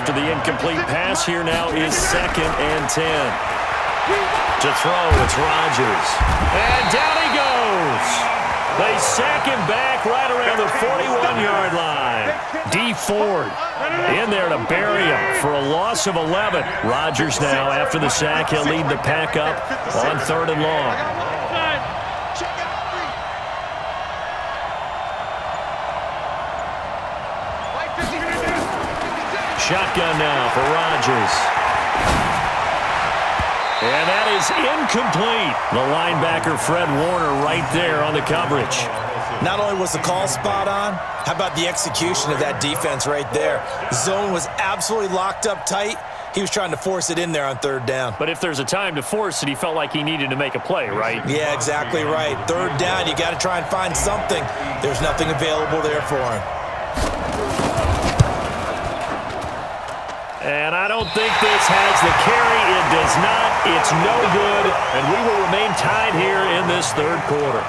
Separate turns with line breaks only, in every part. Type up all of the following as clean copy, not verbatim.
After the incomplete pass, here now is 2nd and 10. To throw, it's Rodgers. And down he goes. They sack him back right around the 41-yard line. D. Ford in there to bury him for a loss of 11. Rodgers now, after the sack, he'll lead the pack up on 3rd and long. Shotgun now for Rodgers. And that is incomplete. The linebacker, Fred Warner, right there on the coverage.
Not only was the call spot on, how about the execution of that defense right there? Zone was absolutely locked up tight. He was trying to force it in there on 3rd down.
But if there's a time to force it, he felt like he needed to make a play, right?
Yeah, exactly right. 3rd down, you got to try and find something. There's nothing available there for him.
And I don't think this has the carry. It does not. It's no good. And we will remain tied here in this 3rd quarter.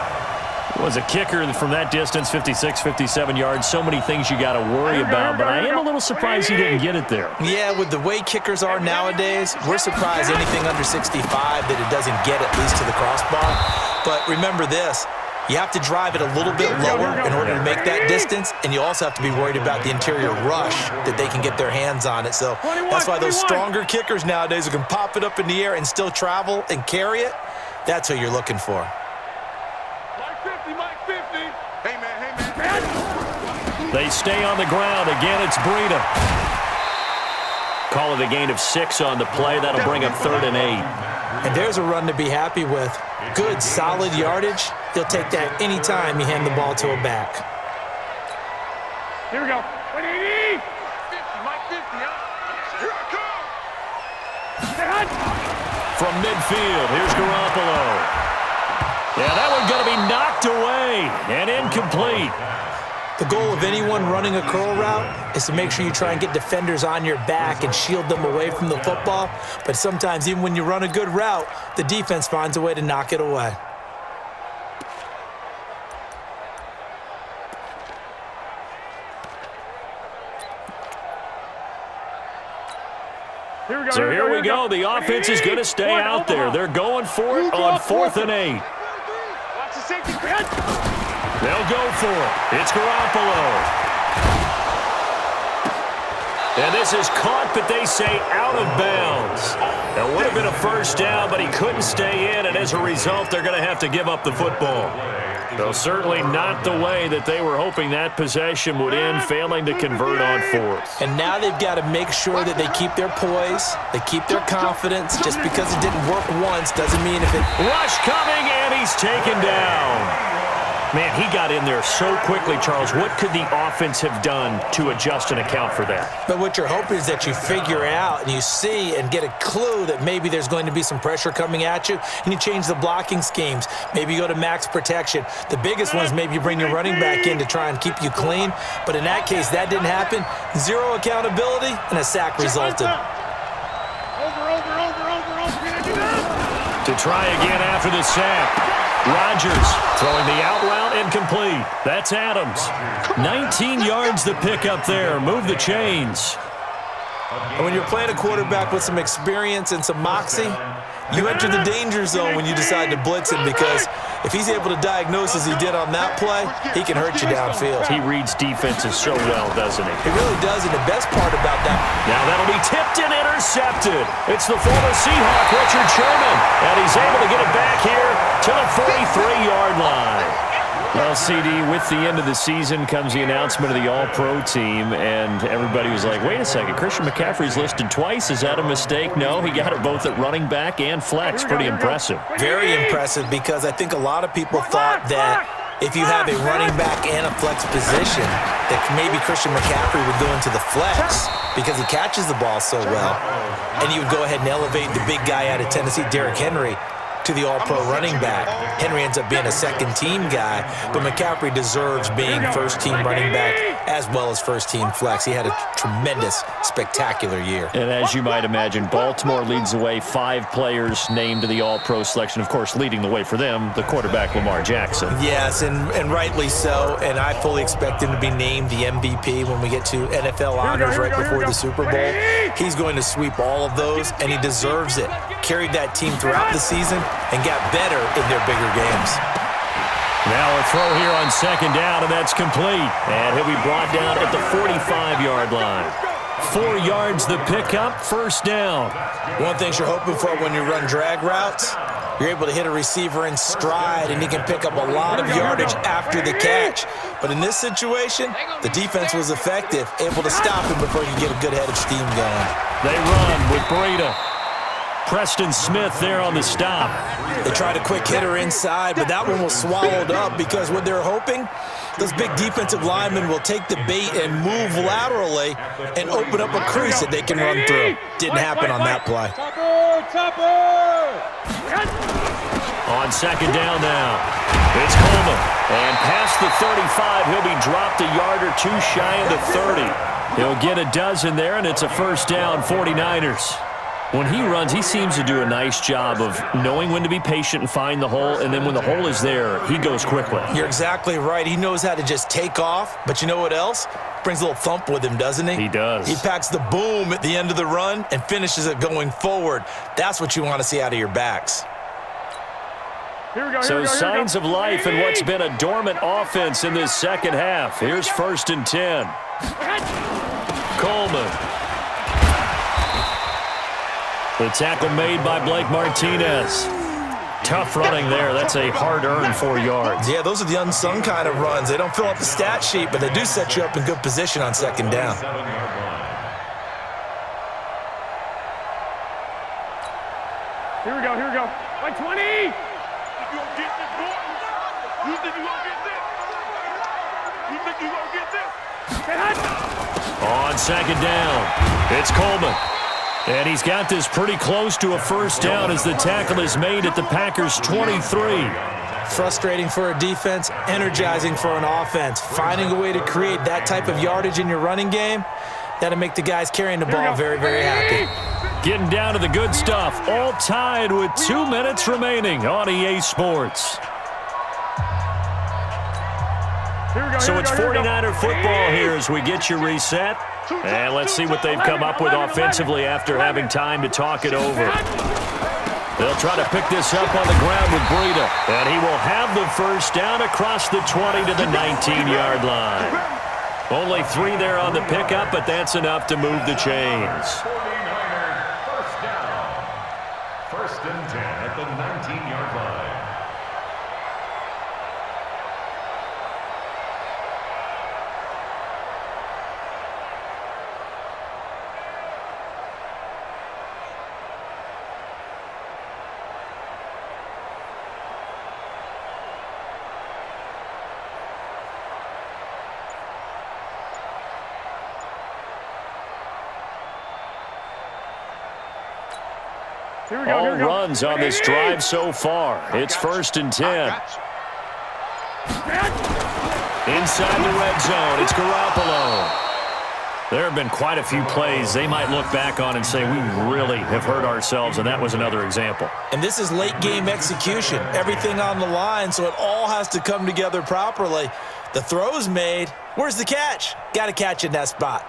It was a kicker from that distance, 56, 57 yards. So many things you got to worry about, but I am a little surprised he didn't get it there.
Yeah, with the way kickers are nowadays, we're surprised anything under 65 that it doesn't get at least to the crossbar. But remember this. You have to drive it a little bit lower in order to make that distance, and you also have to be worried about the interior rush that they can get their hands on it. So that's why those stronger kickers nowadays who can pop it up in the air and still travel and carry it, that's what you're looking for.
They stay on the ground. Again, it's Breida. Call it a gain of 6 on the play. That'll bring up 3rd and 8.
And there's a run to be happy with. Good, solid yardage. He'll take that anytime you hand the ball to a back.
Here we go. 180. 50,
Mike 50, Here I come.
From midfield, here's Garoppolo. Yeah, that one's going to be knocked away and incomplete.
The goal of anyone running a curl route is to make sure you try and get defenders on your back and shield them away from the football. But sometimes, even when you run a good route, the defense finds a way to knock it away.
So here we go. The offense is going to stay out there. They're going for it on 4th and 8.
Watch the safety.
They'll go for it. It's Garoppolo. And this is caught, but they say out of bounds. That would have been a 1st down, but he couldn't stay in, and as a result, they're going to have to give up the football. Though certainly not the way that they were hoping that possession would end, failing to convert on 4th.
And now they've got to make sure that they keep their poise, they keep their confidence. Just because it didn't work once doesn't mean if it...
Rush coming, and he's taken down. Man, he got in there so quickly, Charles. What could the offense have done to adjust and account for that?
But what you're hoping is that you figure out and you see and get a clue that maybe there's going to be some pressure coming at you, and you change the blocking schemes. Maybe you go to max protection. The biggest one is maybe you bring your running back in to try and keep you clean. But in that case, that didn't happen. 0 accountability, and a sack resulted.
To try again after the sack. Rodgers throwing the out route incomplete. That's Adams. 19 yards to pick up there. Move the chains.
And when you're playing a quarterback with some experience and some moxie, you enter the danger zone when you decide to blitz him, because if he's able to diagnose as he did on that play, he can hurt you downfield.
He reads defenses so well, doesn't he?
He really does, and the best part about that...
Now that'll be tipped and intercepted. It's the former Seahawk, Richard Sherman, and he's able to get it back here to the 43-yard line. Well, CD, with the end of the season comes the announcement of the All-Pro team, and everybody was like, wait a second, Christian McCaffrey's listed twice. Is that a mistake? No, he got it both at running back and flex. Pretty impressive.
Very impressive, because I think a lot of people thought that if you have a running back and a flex position, that maybe Christian McCaffrey would go into the flex because he catches the ball so well, and you would go ahead and elevate the big guy out of Tennessee, Derrick Henry, to the All-Pro running back. Henry ends up being a second-team guy, but McCaffrey deserves being first-team running back as well as first-team flex. He had a tremendous, spectacular year.
And as you might imagine, Baltimore leads the way. 5 players named to the All-Pro selection. Of course, leading the way for them, the quarterback Lamar Jackson.
Yes, and rightly so. And I fully expect him to be named the MVP when we get to NFL honors right before the Super Bowl. He's going to sweep all of those, and he deserves it. Carried that team throughout the season and got better in their bigger games.
Now a throw here on second down, and that's complete. And he'll be brought down at the 45-yard line. 4 yards the pickup, first down.
One thing you're hoping for when you run drag routes, you're able to hit a receiver in stride, and he can pick up a lot of yardage after the catch. But in this situation, the defense was effective, able to stop him before he could get a good head of steam going.
They run with Breida. Preston Smith there on the stop.
They tried a quick hitter inside, but that one was swallowed up because what they're hoping, those big defensive linemen will take the bait and move laterally and open up a crease that they can run through. Didn't happen on that play.
On second down now, it's Coleman. And past the 35, he'll be dropped a yard or two shy of the 30. He'll get a dozen there, and it's a first down, 49ers. When he runs, he seems to do a nice job of knowing when to be patient and find the hole, and then when the hole is there, he goes quickly.
You're exactly right. He knows how to just take off, but you know what else? Brings a little thump with him, doesn't he?
He does.
He packs the boom at the end of the run and finishes it going forward. That's what you want to see out of your backs.
So signs of life in what's been a dormant offense in this second half. Here's 1st and 10. Coleman. The tackle made by Blake Martinez. Tough running there. That's a hard-earned 4 yards.
Yeah, those are the unsung kind of runs. They don't fill up the stat sheet, but they do set you up in good position on second down.
Here we go. Like 20!
You gonna get this, boy? You think you gonna get this? You think you gonna get this?
On second down, it's Coleman. And he's got this pretty close to a first down as the tackle is made at the Packers' 23.
Frustrating for a defense, energizing for an offense. Finding a way to create that type of yardage in your running game, that'll make the guys carrying the ball very, very happy.
Getting down to the good stuff, all tied with 2 minutes remaining on EA Sports. So it's 49er football here as we get you reset. And let's see what they've come up with offensively after having time to talk it over. They'll try to pick this up on the ground with Breida. And he will have the first down across the 20 to the 19-yard line. Only 3 there on the pickup, but that's enough to move the chains.
49er first down. 1st and 10 at the 19-yard line.
All runs on this drive so far. It's 1st and 10. Inside the red zone, it's Garoppolo. There have been quite a few plays they might look back on and say, we really have hurt ourselves, and that was another example.
And this is late-game execution. Everything on the line, so it all has to come together properly. The throw's made. Where's the catch? Got to catch in that spot.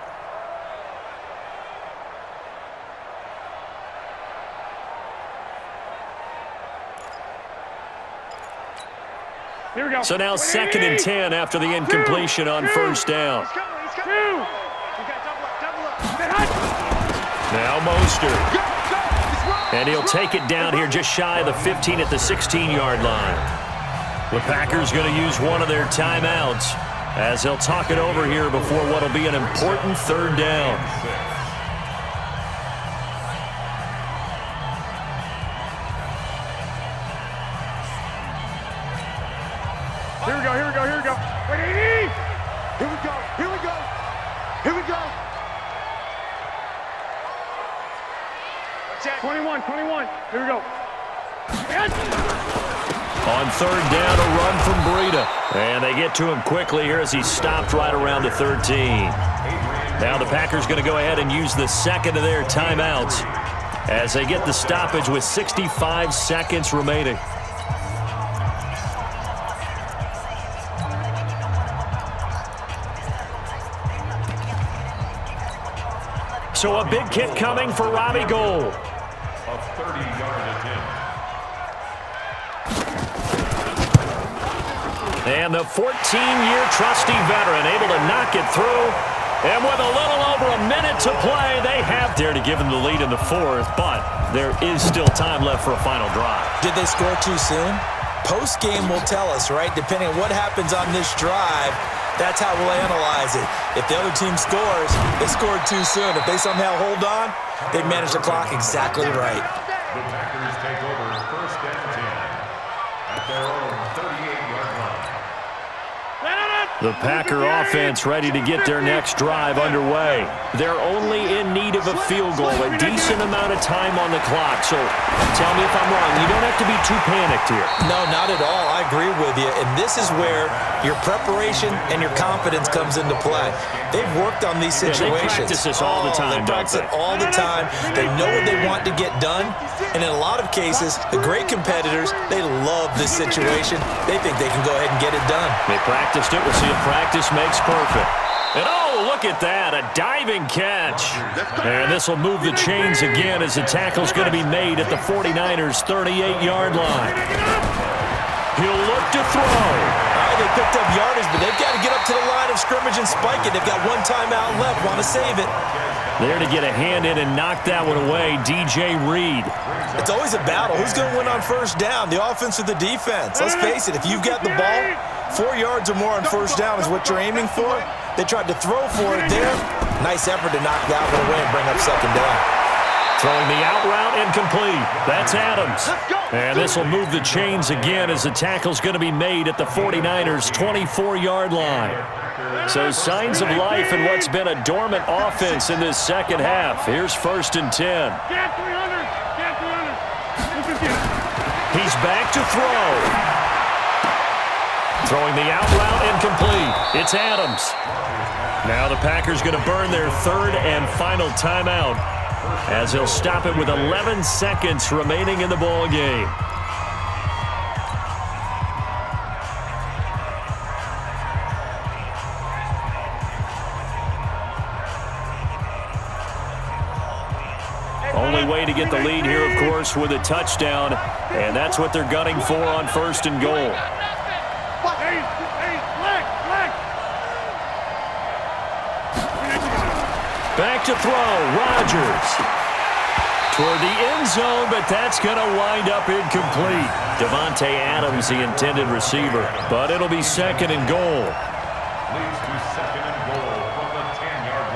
Here we go.
So now 2nd and 10 after the incompletion on first down. Now Mostert. And he'll take it down here just shy of the 15 at the 16-yard line. The Packers going to use one of their timeouts as they'll talk it over here before what will be an important 3rd down.
Here we go. Wait, 80!
Here we go.
21. Here we go.
On third down, a run from Breida. And they get to him quickly here as he's stopped right around the 13. Now the Packers going to go ahead and use the second of their timeouts as they get the stoppage with 65 seconds remaining. So a big kick coming for Robbie Gould.
A 30-yard attempt.
And the 14-year trusty veteran able to knock it through. And with a little over a minute to play, they have there to give them the lead in the fourth, but there is still time left for a final drive.
Did they score too soon? Post-game will tell us, right? Depending on what happens on this drive, that's how we'll analyze it. If the other team scores, they scored too soon. If they somehow hold on, they manage the clock exactly right.
The Packers take over first and 10 at their own 38-yard line.
The Packer offense ready to get their next drive underway. They're only in need of a field goal, a decent amount of time on the clock. So tell me if I'm wrong. You don't have to be too panicked here.
No, not at all. I agree with you. And this is where your preparation and your confidence comes into play. They've worked on these situations.
They practice this all the time,
They practice it all the time. They know what they want to get done. And in a lot of cases, the great competitors, they love this situation. They think they can go ahead and get it done.
They practiced it. We'll see if practice makes perfect. And oh, look at that, a diving catch. And this will move the chains again as the tackle's going to be made at the 49ers' 38-yard line. He'll look to throw.
All right, they picked up yardage, but they've got to get up to the line of scrimmage and spike it. They've got one timeout left, want to save it.
There to get a hand in and knock that one away, DJ Reed.
It's always a battle. Who's going to win on first down, the offense or the defense? Let's face it, if you've got the ball, 4 yards or more on first down is what you're aiming for. They tried to throw for it there. Nice effort to knock that one away and bring up second down.
Throwing the out route incomplete. That's Adams. And this will move the chains again as the tackle's going to be made at the 49ers' 24-yard line. So signs of life in what's been a dormant offense in this second half. Here's first and 10. He's back to throw. Throwing the out route incomplete. It's Adams. Now the Packers going to burn their third and final timeout as they'll stop it with 11 seconds remaining in the ball game. Only way to get the lead here, of course, with a touchdown, and that's what they're gunning for on first and goal. Back to throw, Rodgers. Toward the end zone, but that's going to wind up incomplete. Davante Adams, the intended receiver, but it'll be second and goal.
Leads to second and goal from the 10-yard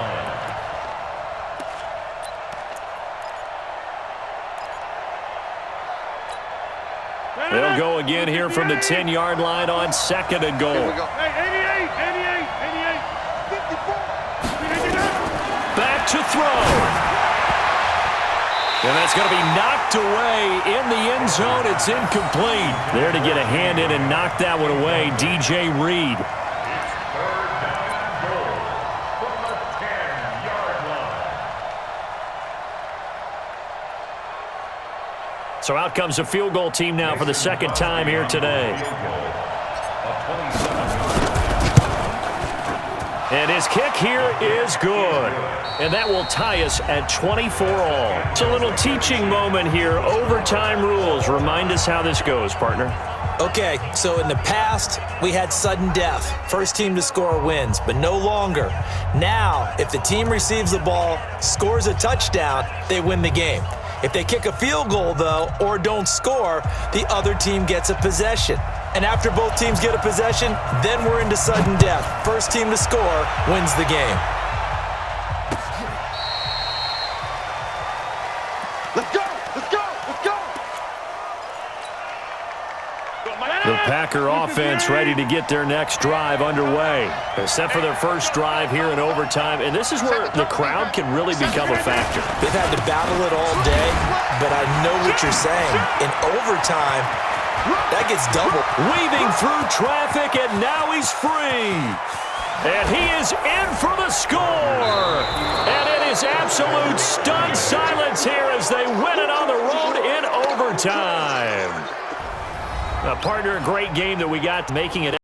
line.
They'll go again here from the 10-yard line on second and goal. Back to throw. And that's going to be knocked away in the end zone. It's incomplete. There to get a hand in and knock that one away, DJ Reed.
It's third down and goal from the 10-yard line.
So out comes the field goal team now for the second time here today. And his kick here is good. And that will tie us at 24 all. It's a little teaching moment here. Overtime rules. Remind us how this goes, partner.
Okay, so in the past, we had sudden death. First team to score wins, but no longer. Now, if the team receives the ball, scores a touchdown, they win the game. If they kick a field goal, though, or don't score, the other team gets a possession. And after both teams get a possession, then we're into sudden death. First team to score wins the game.
Let's go! Let's go! Let's go!
The Packer offense ready to get their next drive underway. They're set for their first drive here in overtime, and this is where the crowd can really become a factor.
They've had to battle it all day, but I know what you're saying. In overtime, That gets double.
Weaving through traffic, and now he's free. And he is in for the score. And it is absolute stunned silence here as they win it on the road in overtime. Partner, a great game that we got, making it